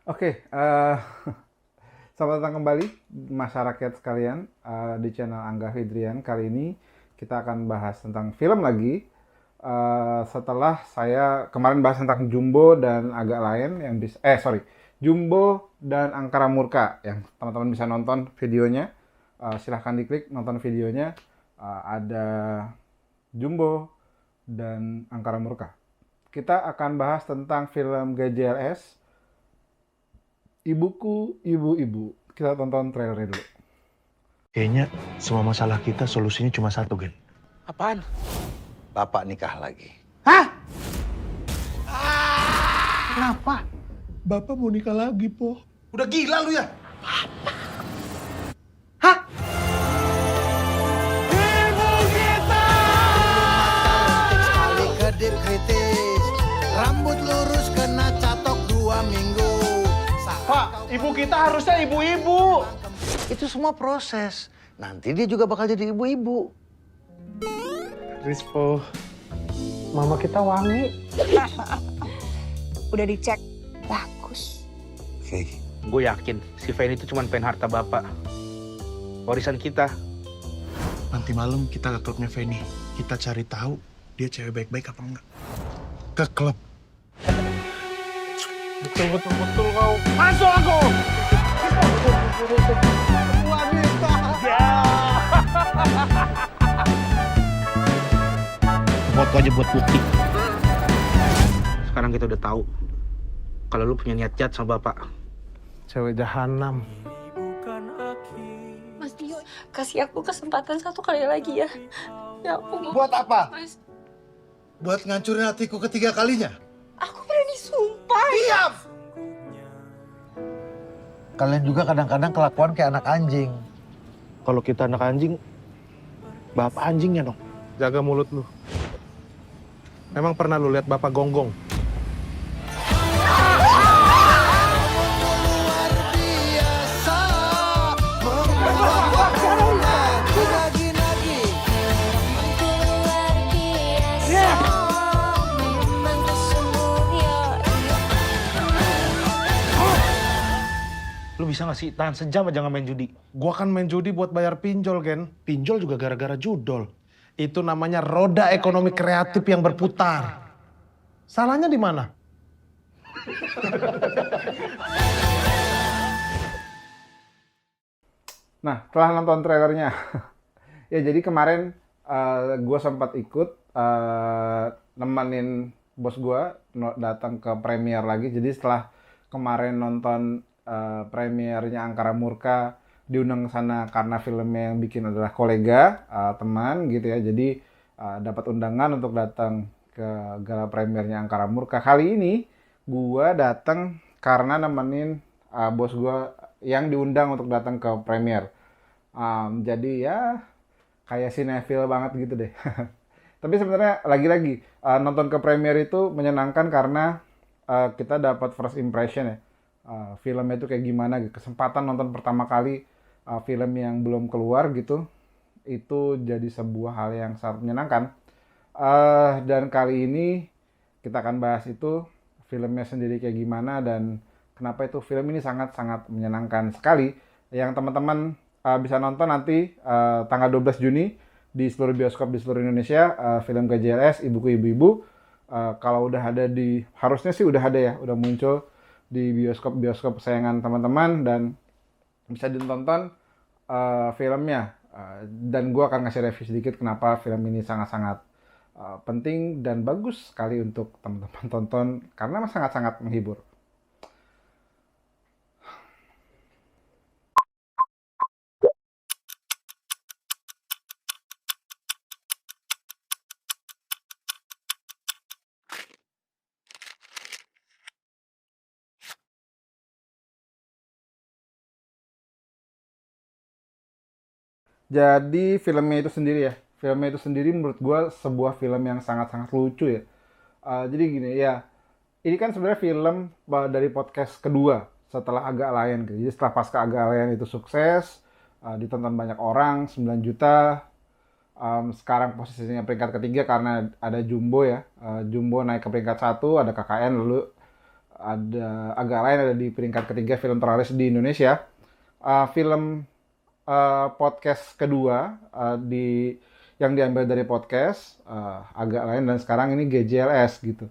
Oke, selamat datang kembali masyarakat sekalian di channel Angga Fidrian. Kali ini kita akan bahas tentang film lagi. Setelah saya kemarin bahas tentang Jumbo dan agak lain yang bisa, Jumbo dan Angkara Murka yang teman-teman bisa nonton videonya. Silahkan diklik nonton videonya. Ada Jumbo dan Angkara Murka. Kita akan bahas tentang film GJLS Ibuku, Ibu-Ibu. Kita tonton trailernya dulu. Kayaknya semua masalah kita solusinya cuma satu, Gen. Apaan? Bapak nikah lagi. Hah? Kenapa? Bapak mau nikah lagi, Po. Udah gila lu ya? Sekali kedip kritis, rambut lurus kena catok 2 minggu. Pak, ibu kita harusnya ibu-ibu. Itu semua proses. Nanti dia juga bakal jadi ibu-ibu. Rispo, mama kita wangi. Udah dicek, bagus. Oke. Gue yakin si Feni itu cuma pengen harta bapak. Warisan kita. Nanti malam kita ke klubnya Feni. Kita cari tahu dia cewek baik-baik apa enggak. Ke klub. Betul kau. Masuk aku. Wanita. Foto aja buat bukti. Sekarang kita udah tahu kalau lu punya niat jahat sama bapak. Cewek jahanam. Mas Dio, kasih aku kesempatan satu kali lagi ya. Ya aku mau. Buat apa? Mas, Buat ngancurin hatiku ketiga kalinya? aku berani sumpah. Diam! Kalian juga kadang-kadang kelakuan kayak anak anjing. Kalau kita anak anjing, bapak anjingnya dong. Jaga mulut lu. Emang pernah lu lihat bapak gonggong? Lu bisa nggak sih tahan sejam aja nggak main judi? Gua kan main judi buat bayar pinjol, Gen. Pinjol juga gara-gara judol. Itu namanya roda ekonomi kreatif yang berputar. Salahnya di mana? Nah, setelah nonton trailernya, ya jadi kemarin gue sempat ikut nemenin bos gue datang ke premiere lagi. Jadi setelah kemarin nonton premiernya Angkara Murka, diundang ke sana karena filmnya yang bikin adalah kolega, teman gitu ya. Jadi dapat undangan untuk datang ke gala premiernya Angkara Murka. Kali ini gue datang karena nemenin bos gue yang diundang untuk datang ke premiere. Jadi ya kayak sinetron banget gitu deh. Tapi sebenarnya lagi-lagi nonton ke premiere itu menyenangkan karena kita dapat first impression ya. Filmnya itu kayak gimana gitu. Kesempatan nonton pertama kali film yang belum keluar gitu. Itu jadi sebuah hal yang sangat menyenangkan. Dan kali ini kita akan bahas itu filmnya sendiri kayak gimana dan kenapa itu film ini sangat-sangat menyenangkan sekali. Yang teman-teman bisa nonton nanti tanggal 12 Juni di seluruh bioskop di seluruh Indonesia, film GJLS Ibuku Ibu-Ibu. Kalau udah ada harusnya sih udah ada ya, udah muncul di bioskop-bioskop kesayangan teman-teman dan bisa ditonton filmnya. Dan gue akan ngasih review sedikit kenapa film ini sangat-sangat penting dan bagus sekali untuk teman-teman tonton karena sangat-sangat menghibur. Jadi filmnya itu sendiri menurut gue sebuah film yang sangat-sangat lucu ya. Jadi gini ya, ini kan sebenarnya film dari podcast kedua setelah Agak Layan gitu. Jadi setelah pasca Agak Layan itu sukses, ditonton banyak orang, 9 juta. Sekarang posisinya peringkat ketiga karena ada Jumbo ya. Jumbo naik ke peringkat satu, ada KKN lalu ada agak lain ada di peringkat ketiga film terlaris di Indonesia. Film podcast kedua yang diambil dari podcast agak lain, dan sekarang ini GJLS gitu.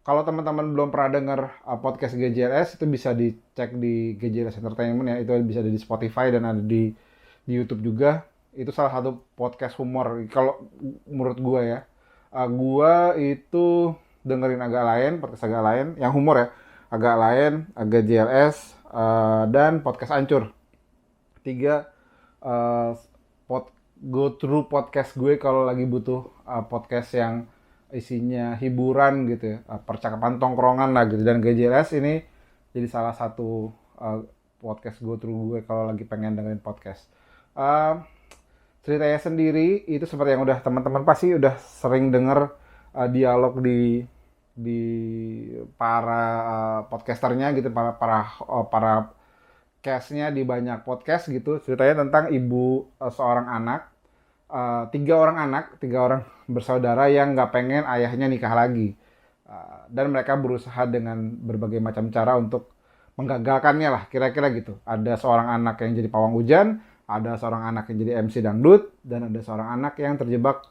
Kalau teman-teman belum pernah dengar podcast GJLS, itu bisa dicek di GJLS Entertainment ya. Itu bisa ada di Spotify dan ada di YouTube juga. Itu salah satu podcast humor. Kalau menurut gue ya, gue itu dengerin agak lain, podcast agak lain, yang humor ya, agak lain, GJLS, dan podcast Ancur. 3 go through podcast gue kalau lagi butuh podcast yang isinya hiburan gitu ya, percakapan tongkrongan lah gitu. Dan GJLS ini jadi salah satu podcast go through gue kalau lagi pengen dengerin podcast. Ceritanya sendiri itu seperti yang udah teman-teman pasti udah sering denger dialog di para podcasternya gitu, para castnya di banyak podcast gitu. Ceritanya tentang seorang anak, 3 orang bersaudara yang nggak pengen ayahnya nikah lagi, dan mereka berusaha dengan berbagai macam cara untuk menggagalkannya lah, kira-kira gitu. Ada seorang anak yang jadi pawang hujan, ada seorang anak yang jadi MC dangdut, dan ada seorang anak yang terjebak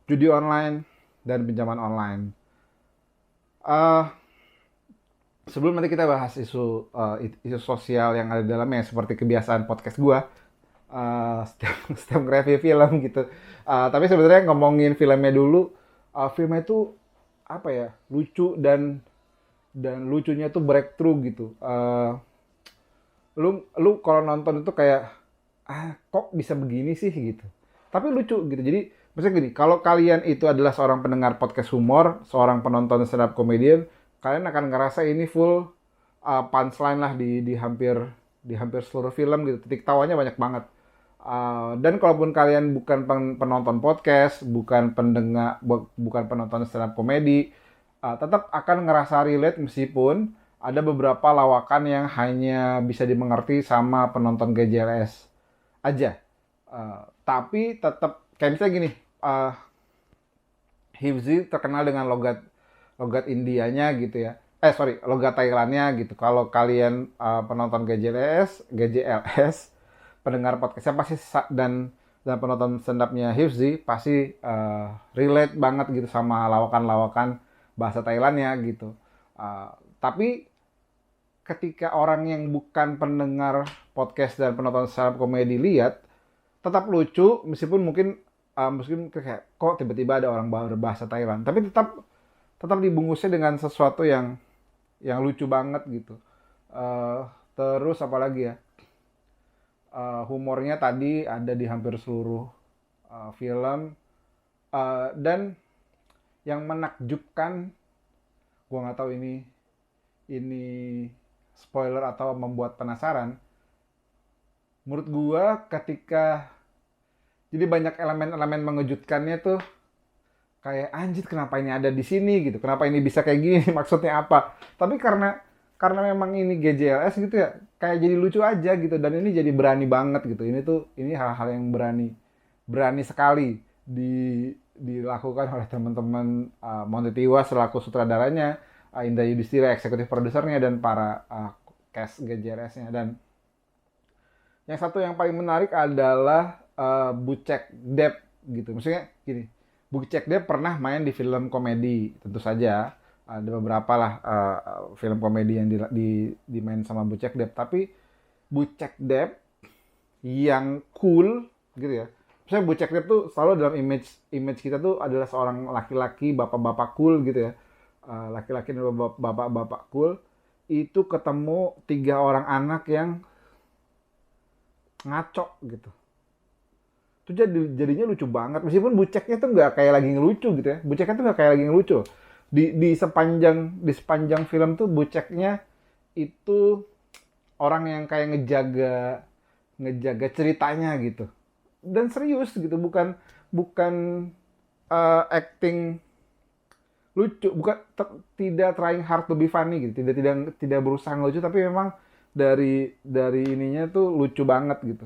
judi online dan pinjaman online. Sebelum nanti kita bahas isu sosial yang ada di dalamnya, seperti kebiasaan podcast gua, setiap nge-review film gitu. Tapi sebenarnya ngomongin filmnya dulu, filmnya itu apa ya, lucu dan lucunya tuh breakthrough gitu. Lu kalau nonton itu kayak kok bisa begini sih gitu. Tapi lucu gitu. Jadi maksudnya gini, kalau kalian itu adalah seorang pendengar podcast humor, seorang penonton stand up comedian, kalian akan ngerasa ini full punchline lah di hampir seluruh film gitu. Titik tawanya banyak banget. Dan kalaupun kalian bukan penonton podcast, bukan penonton stand up comedy, tetap akan ngerasa relate meskipun ada beberapa lawakan yang hanya bisa dimengerti sama penonton GJLS aja. Tapi tetap kayak misalnya gini, Hifzi terkenal dengan logat Indianya gitu ya. Logat Thailandnya gitu. Kalau kalian penonton GJLS, pendengar podcastnya pasti dan penonton stand up-nya Hifzi pasti relate banget gitu sama lawakan-lawakan bahasa Thailandnya gitu. Tapi ketika orang yang bukan pendengar podcast dan penonton stand up comedy lihat, tetap lucu meskipun mungkin kayak kok tiba-tiba ada orang berbahasa Thailand, tapi tetap dibungkusnya dengan sesuatu yang lucu banget gitu. Terus apalagi ya, humornya tadi ada di hampir seluruh film, dan yang menakjubkan, gua nggak tahu ini spoiler atau membuat penasaran. Menurut gua ketika jadi banyak elemen-elemen mengejutkannya tuh, kayak anjir kenapa ini ada di sini gitu, kenapa ini bisa kayak gini, maksudnya apa. Tapi karena memang ini GJLS gitu ya, kayak jadi lucu aja gitu, dan ini jadi berani banget gitu. Ini hal-hal yang berani sekali dilakukan oleh teman-teman Monty Tiwa selaku sutradaranya, Indra Yudhistira eksekutif produsernya, dan para cast GJLS-nya. Dan yang satu yang paling menarik adalah Bucek Depp gitu. Maksudnya gini, Bucek Depp pernah main di film komedi, tentu saja ada beberapa lah film komedi yang dimain sama Bucek Depp. Tapi Bucek Depp yang cool gitu ya. Misalnya Bucek Depp tuh selalu dalam image kita tuh adalah seorang laki-laki, bapak-bapak cool gitu ya. Laki-laki dan bapak-bapak cool itu ketemu 3 orang anak yang ngaco gitu. Itu jadinya lucu banget. Meskipun Buceknya tuh nggak kayak lagi ngelucu gitu ya. Buceknya tuh nggak kayak lagi ngelucu. Di sepanjang film tuh Buceknya itu orang yang kayak ngejaga ceritanya gitu. Dan serius gitu, bukan acting lucu, tidak trying hard to be funny gitu. Tidak berusaha ngelucu, tapi memang dari ininya tuh lucu banget gitu.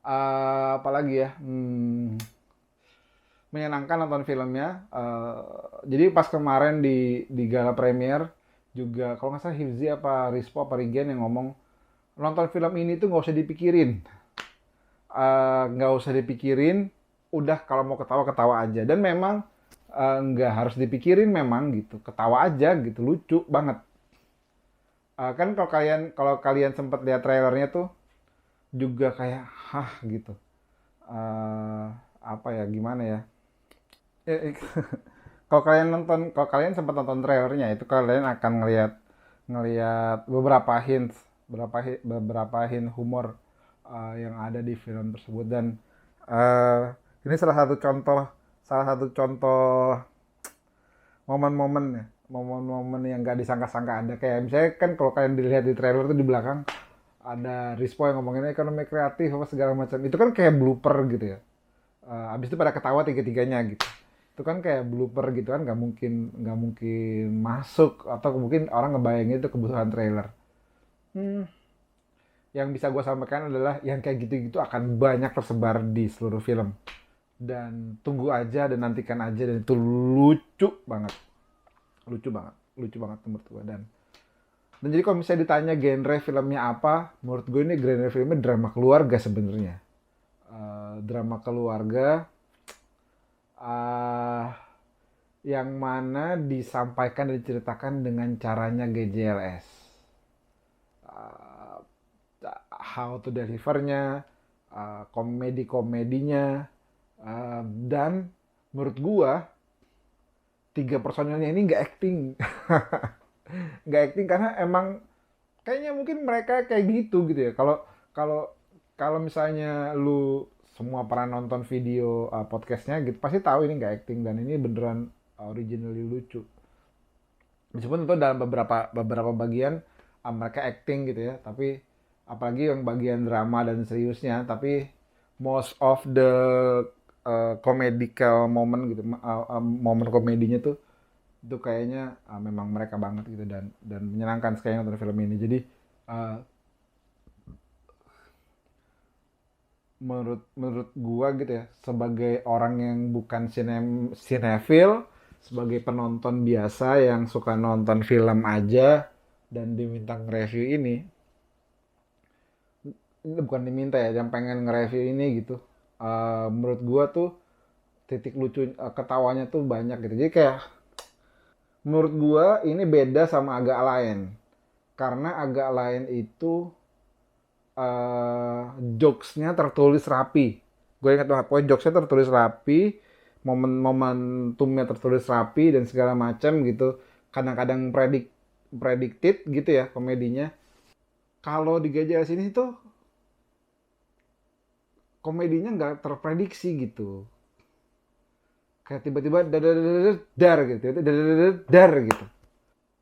Apalagi ya, menyenangkan nonton filmnya. Jadi pas kemarin di gala premier juga kalau nggak salah Hifzi apa Rispo apa Rigen yang ngomong nonton film ini tuh nggak usah dipikirin. Nggak usah dipikirin, udah kalau mau ketawa ketawa aja. Dan memang nggak harus dipikirin memang gitu, ketawa aja gitu, lucu banget. Kan kalau kalian sempat lihat trailernya tuh juga kayak hah gitu. Apa ya gimana ya? Kalau kalian sempat nonton trailernya itu kalian akan ngelihat beberapa hints, beberapa hint humor yang ada di film tersebut. Dan ini salah satu contoh momen-momen yang gak disangka-sangka ada. Kayak misalnya kan kalau kalian dilihat di trailer tuh di belakang ada Rispo yang ngomongin ekonomi kreatif apa segala macam. Itu kan kayak blooper gitu ya. Abis itu pada ketawa tiga-tiganya gitu. Itu kan kayak blooper gitu kan, nggak mungkin masuk atau mungkin orang ngebayangin itu kebutuhan trailer. Yang bisa gue sampaikan adalah yang kayak gitu-gitu akan banyak tersebar di seluruh film. Dan tunggu aja dan nantikan aja, dan itu lucu banget menurut gue. Dan jadi kalau misalnya ditanya genre filmnya apa, menurut gue ini genre filmnya drama keluarga sebenarnya. Drama keluarga yang mana disampaikan dan diceritakan dengan caranya GJLS. How to delivernya, komedinya, dan menurut gua 3 personilnya ini nggak acting. Nggak acting karena emang kayaknya mungkin mereka kayak gitu ya. Kalau misalnya lu semua pernah nonton video podcastnya gitu pasti tahu ini nggak acting dan ini beneran originally lucu. Meskipun itu dalam beberapa bagian mereka acting gitu ya, tapi apalagi yang bagian drama dan seriusnya, tapi most of the comedical moment gitu, momen komedinya tuh itu kayaknya memang mereka banget gitu, dan menyenangkan sekali nonton film ini. Jadi menurut gua gitu ya, sebagai orang yang bukan sinefil, sebagai penonton biasa yang suka nonton film aja dan diminta nge-review ini bukan diminta ya, yang pengen nge-review ini gitu. Menurut gua tuh titik lucu ketawanya tuh banyak gitu. Jadi kayak menurut gua ini beda sama Agak Lain. Karena Agak Lain itu jokesnya tertulis rapi. Gue ingat banget, pokoknya jokesnya tertulis rapi, momentumnya tertulis rapi dan segala macam gitu. Kadang-kadang predicted gitu ya komedinya. Kalau di GJLS ini tuh komedinya nggak terprediksi gitu. Kayak tiba-tiba dar gitu.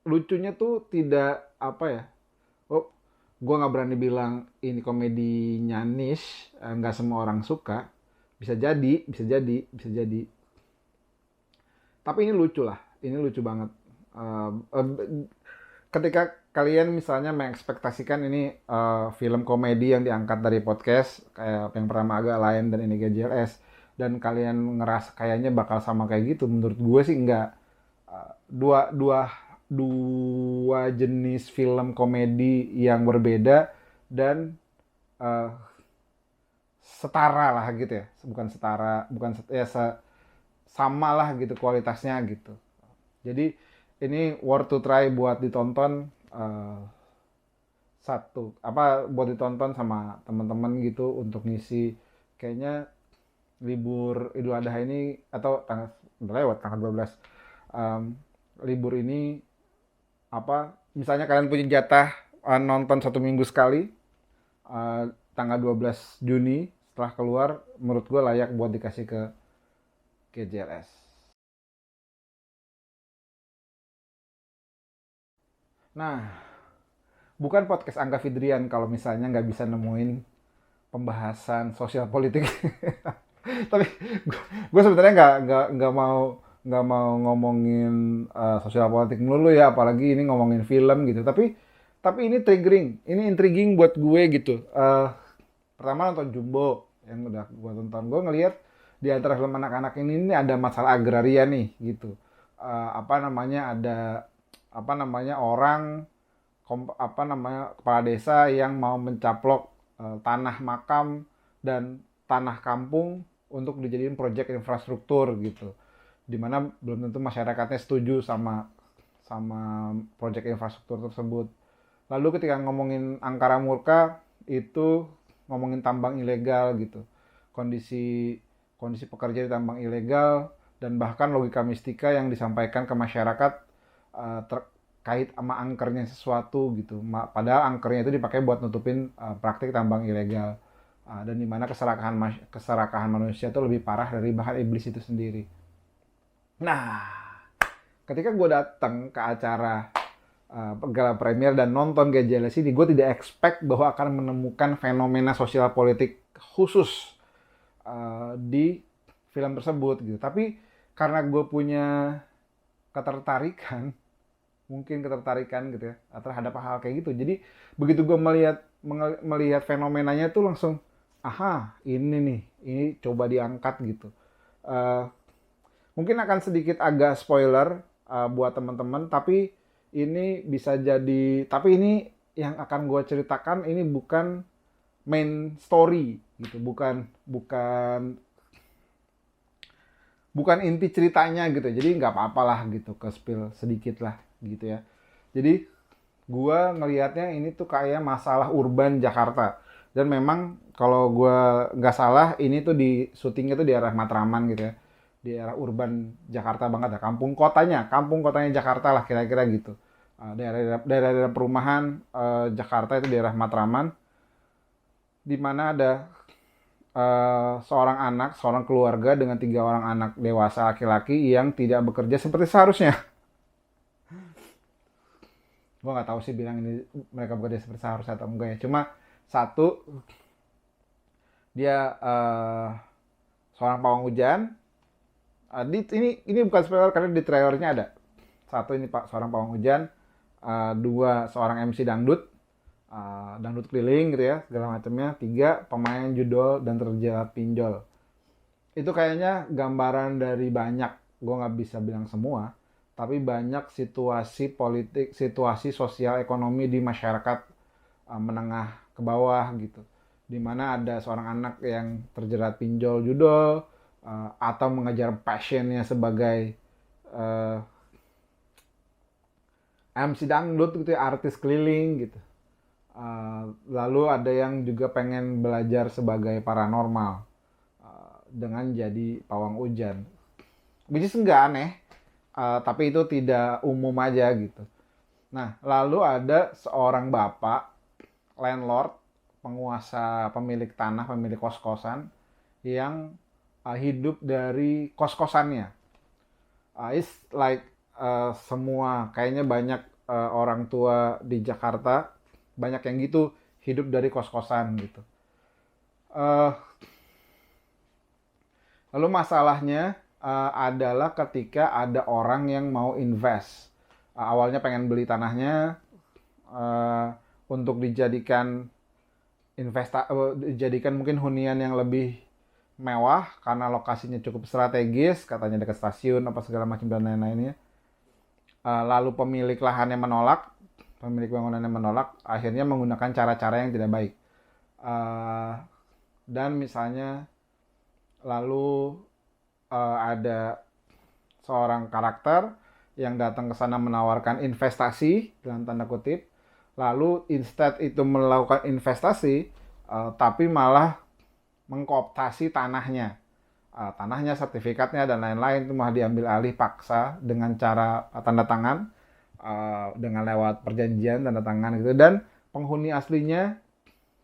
Lucunya tuh tidak apa ya. Gue nggak berani bilang ini komedinya niche, nggak semua orang suka. Bisa jadi. Tapi ini lucu lah, ini lucu banget. Ketika kalian misalnya mengekspektasikan ini film komedi yang diangkat dari podcast kayak yang pertama Agak Lain dan ini GJLS, dan kalian ngerasa kayaknya bakal sama kayak gitu, menurut gue sih enggak. Dua jenis film komedi yang berbeda dan setara lah gitu ya, sama lah gitu kualitasnya gitu. Jadi ini worth to try buat ditonton, buat ditonton sama teman-teman gitu untuk ngisi kayaknya libur Idul Adha ini, atau udah lewat tanggal 12, libur ini misalnya kalian punya jatah nonton 1 minggu sekali, tanggal 12 Juni setelah keluar, menurut gue layak buat dikasih ke GJLS. Nah, bukan podcast Angga Fidrian kalau misalnya nggak bisa nemuin pembahasan sosial politik. Tapi gue sebenarnya nggak mau ngomongin sosial politik melulu ya, apalagi ini ngomongin film gitu. Tapi ini ini intriguing buat gue gitu. Pertama nonton Jumbo yang udah gue tonton, gue ngelihat di antara film anak-anak ini ada masalah agraria nih gitu. Ada orang kepala desa yang mau mencaplok tanah makam dan tanah kampung untuk dijadiin proyek infrastruktur gitu. Dimana belum tentu masyarakatnya setuju sama proyek infrastruktur tersebut. Lalu ketika ngomongin Angkara Murka itu ngomongin tambang ilegal gitu. Kondisi pekerja di tambang ilegal dan bahkan logika mistika yang disampaikan ke masyarakat terkait sama angkernya sesuatu gitu. Padahal angkernya itu dipakai buat nutupin praktik tambang ilegal. Dan dimana keserakahan manusia itu lebih parah dari bahkan iblis itu sendiri. Nah, ketika gue datang ke acara gala premier dan nonton Get Jealous ini, gue tidak expect bahwa akan menemukan fenomena sosial politik khusus di film tersebut gitu. Tapi karena gue punya ketertarikan gitu ya terhadap hal kayak gitu. Jadi begitu gue melihat fenomenanya itu langsung, aha, ini coba diangkat gitu. Mungkin akan sedikit agak spoiler buat teman-teman, tapi ini yang akan gue ceritakan ini bukan main story gitu, bukan inti ceritanya gitu. Jadi nggak apa-apalah gitu, ke spill sedikit lah gitu ya. Jadi gue ngelihatnya ini tuh kayak masalah urban Jakarta. Dan memang kalau gue nggak salah ini tuh di syutingnya tuh di arah Matraman gitu ya, di arah urban Jakarta banget ya, kampung kotanya Jakarta lah kira-kira gitu. Daerah perumahan Jakarta itu daerah Matraman, di mana ada seorang keluarga dengan 3 orang anak dewasa laki-laki yang tidak bekerja seperti seharusnya. Gue nggak tahu sih bilang ini mereka bekerja seperti seharusnya atau enggak ya. Cuma satu, dia seorang pawang hujan. Ini bukan spoiler karena di trailernya ada. Satu, ini seorang pawang hujan. 2, seorang MC dangdut. Dangdut keliling gitu ya, segala macamnya. 3, pemain judol dan terjerat pinjol. Itu kayaknya gambaran dari banyak, gue nggak bisa bilang semua, tapi banyak situasi politik, situasi sosial ekonomi di masyarakat menengah ke bawah gitu, dimana ada seorang anak yang terjerat pinjol judol atau mengejar passionnya sebagai MC dangdut gitu ya, artis keliling gitu. Lalu ada yang juga pengen belajar sebagai paranormal dengan jadi pawang hujan, which is enggak aneh, tapi itu tidak umum aja gitu. Nah, lalu ada seorang bapak landlord, penguasa, pemilik tanah, pemilik kos-kosan yang hidup dari kos-kosannya. It's like semua, kayaknya banyak orang tua di Jakarta, banyak yang gitu, hidup dari kos-kosan gitu. Lalu masalahnya adalah ketika ada orang yang mau invest. Awalnya pengen beli tanahnya untuk dijadikan dijadikan mungkin hunian yang lebih mewah karena lokasinya cukup strategis, katanya dekat stasiun apa segala macam dan lain-lainnya. Lalu pemilik lahannya menolak, pemilik bangunannya menolak, akhirnya menggunakan cara-cara yang tidak baik. Dan misalnya lalu ada seorang karakter yang datang ke sana menawarkan investasi dalam tanda kutip, lalu instead itu melakukan investasi, tapi malah mengkooptasi tanahnya, sertifikatnya dan lain-lain itu malah diambil alih paksa dengan cara tanda tangan, dengan lewat perjanjian tanda tangan gitu, dan penghuni aslinya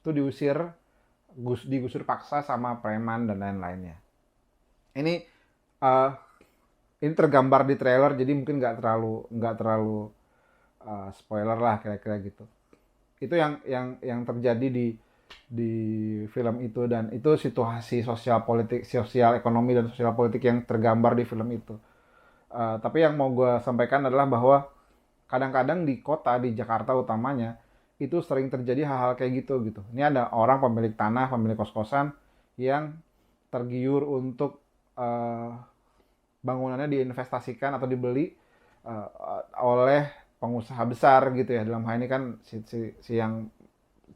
itu digusur paksa sama preman dan lain-lainnya. Ini tergambar di trailer, jadi mungkin nggak terlalu spoiler lah kira-kira gitu. Itu yang terjadi di film itu, dan itu situasi sosial ekonomi dan sosial politik yang tergambar di film itu. Tapi yang mau gue sampaikan adalah bahwa kadang-kadang di kota, di Jakarta utamanya, itu sering terjadi hal-hal kayak gitu. Ini ada orang pemilik tanah, pemilik kos-kosan yang tergiur untuk eh, bangunannya diinvestasikan atau dibeli oleh pengusaha besar gitu ya. Dalam hal ini kan si yang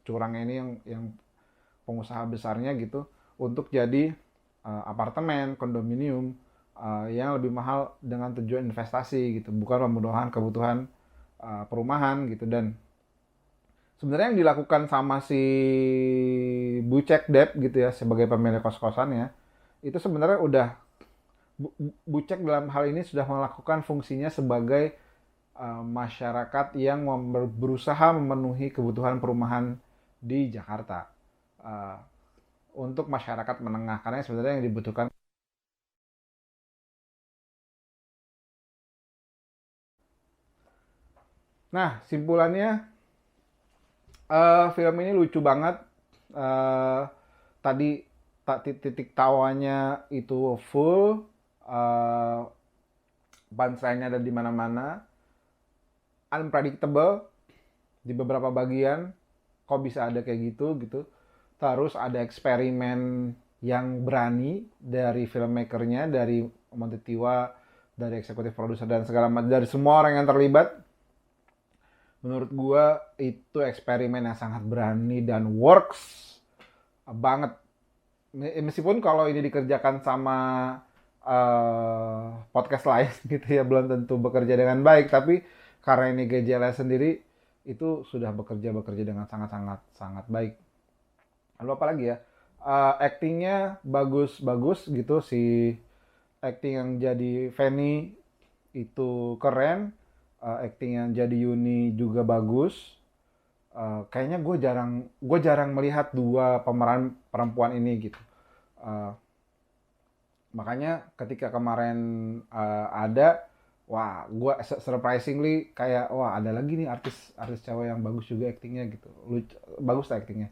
curangnya ini yang pengusaha besarnya gitu untuk jadi apartemen, kondominium yang lebih mahal dengan tujuan investasi gitu, bukan pemenuhan kebutuhan perumahan gitu. Dan sebenarnya yang dilakukan sama si Bucek Depp gitu ya sebagai pemilik kos-kosannya itu sebenarnya udah Bucek dalam hal ini sudah melakukan fungsinya sebagai masyarakat yang berusaha memenuhi kebutuhan perumahan di Jakarta untuk masyarakat menengah, karena sebenarnya yang dibutuhkan. Nah, simpulannya film ini lucu banget. Tadi titik tawanya itu full, punchline-nya ada di mana-mana, unpredictable di beberapa bagian. Kok bisa ada kayak gitu gitu. Terus ada eksperimen yang berani dari filmmakernya, dari Monty Tiwa, dari eksekutif produser dan segala macam, dari semua orang yang terlibat. Menurut gua itu eksperimen yang sangat berani dan works banget. Meskipun kalau ini dikerjakan sama podcast lain gitu ya belum tentu bekerja dengan baik, tapi karena ini GJLS sendiri itu sudah bekerja dengan sangat baik. Lalu apa lagi ya? Actingnya bagus gitu, si acting yang jadi Fanny itu keren, acting yang jadi Yuni juga bagus. Kayaknya gue jarang melihat dua pemeran perempuan ini gitu. Makanya ketika kemarin ada, wah gue surprisingly kayak wah ada lagi nih artis cewek yang bagus juga actingnya gitu, bagus lah actingnya.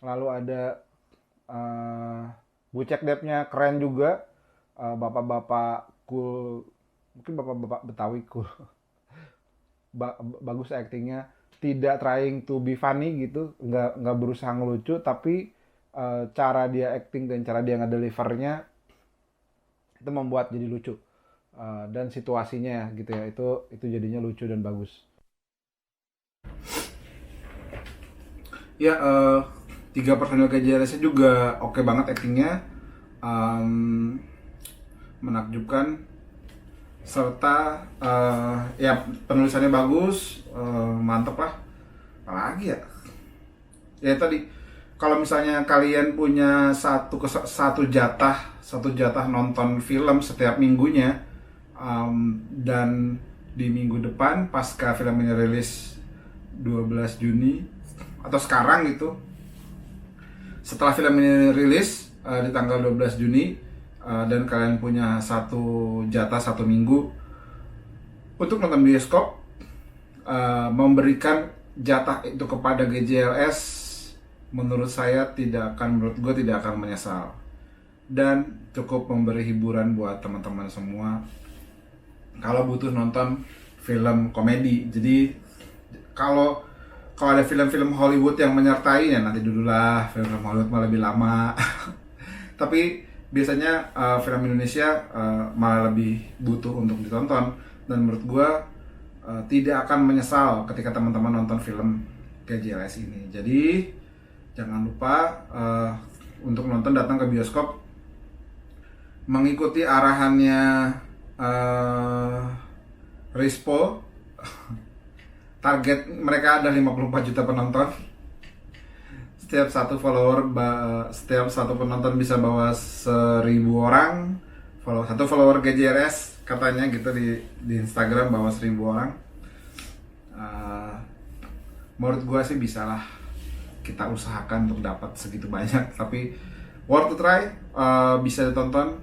Lalu ada Bucek Depp-nya keren juga, bapak-bapak cool, mungkin bapak-bapak Betawi cool. Bagus actingnya, tidak trying to be funny gitu, nggak berusaha ngelucu, tapi cara dia acting dan cara dia ngedelivernya itu membuat jadi lucu. Dan situasinya gitu ya, itu jadinya lucu dan bagus. Ya, 3 personil KJLS juga oke banget actingnya, menakjubkan, serta ya penulisannya bagus, mantep lah. Apalagi ya? Ya tadi, kalau misalnya kalian punya satu jatah nonton film setiap minggunya, dan di minggu depan pasca film ini rilis 12 Juni atau sekarang gitu, setelah film ini rilis di tanggal 12 Juni, dan kalian punya satu minggu untuk nonton bioskop, memberikan jatah itu kepada GJLS, menurut gue tidak akan menyesal, dan cukup memberi hiburan buat teman-teman semua kalau butuh nonton film komedi. Jadi kalau ada film-film Hollywood yang menyertai, ya nanti dulu lah, film Hollywood malah lebih lama. Tapi biasanya film Indonesia malah lebih butuh untuk ditonton, dan menurut gue tidak akan menyesal ketika teman-teman nonton film GJLS ini. Jadi jangan lupa untuk nonton, datang ke bioskop, mengikuti arahannya Rispo. Target mereka ada 54 juta penonton. Setiap satu penonton bisa bawa 1.000 orang. Satu follower GJLS katanya gitu di Instagram bawa 1.000 orang. Menurut gue sih bisa lah, kita usahakan untuk dapat segitu banyak. Tapi worth to try, bisa ditonton.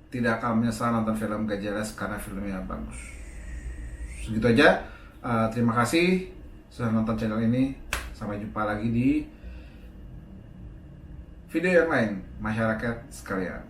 Tidak akan menyesal nonton film GJLS karena filmnya bagus. Segitu aja. Terima kasih sudah nonton channel ini. Sampai jumpa lagi di video yang lain, masyarakat sekalian.